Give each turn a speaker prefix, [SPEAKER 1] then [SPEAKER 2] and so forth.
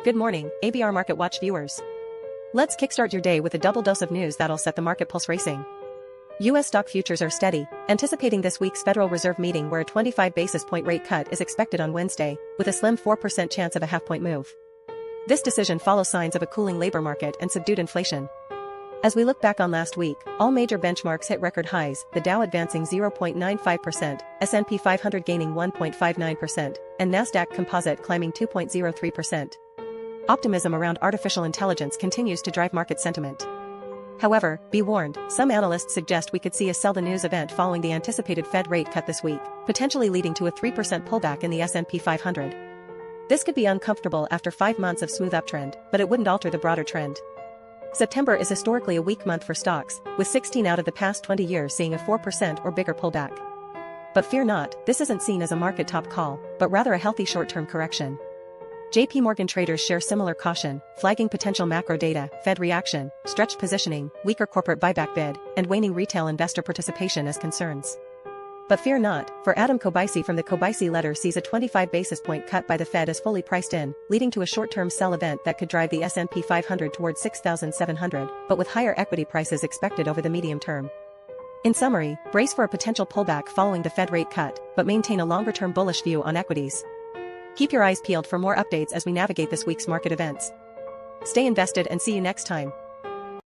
[SPEAKER 1] Good morning, ABR Market Watch viewers. Let's kickstart your day with a double dose of news that'll set the market pulse racing. U.S. stock futures are steady, anticipating this week's Federal Reserve meeting where a 25 basis point rate cut is expected on Wednesday, with a slim 4% chance of a half-point move. This decision follows signs of a cooling labor market and subdued inflation. As we look back on last week, all major benchmarks hit record highs, the Dow advancing 0.95%, S&P 500 gaining 1.59%, and Nasdaq Composite climbing 2.03%. Optimism around artificial intelligence continues to drive market sentiment. However, be warned, some analysts suggest we could see a sell the news event following the anticipated Fed rate cut this week, potentially leading to a 3% pullback in the S&P 500. This could be uncomfortable after 5 months of smooth uptrend, but it wouldn't alter the broader trend. September is historically a weak month for stocks, with 16 out of the past 20 years seeing a 4% or bigger pullback. But fear not, this isn't seen as a market top call, but rather a healthy short-term correction. JPMorgan traders share similar caution, flagging potential macro data, Fed reaction, stretched positioning, weaker corporate buyback bid, and waning retail investor participation as concerns. But fear not, for Adam Kobeissi from the Kobeissi Letter sees a 25 basis point cut by the Fed as fully priced in, leading to a short-term sell event that could drive the S&P 500 towards 6,700, but with higher equity prices expected over the medium term. In summary, brace for a potential pullback following the Fed rate cut, but maintain a longer-term bullish view on equities. Keep your eyes peeled for more updates as we navigate this week's market events. Stay invested and see you next time.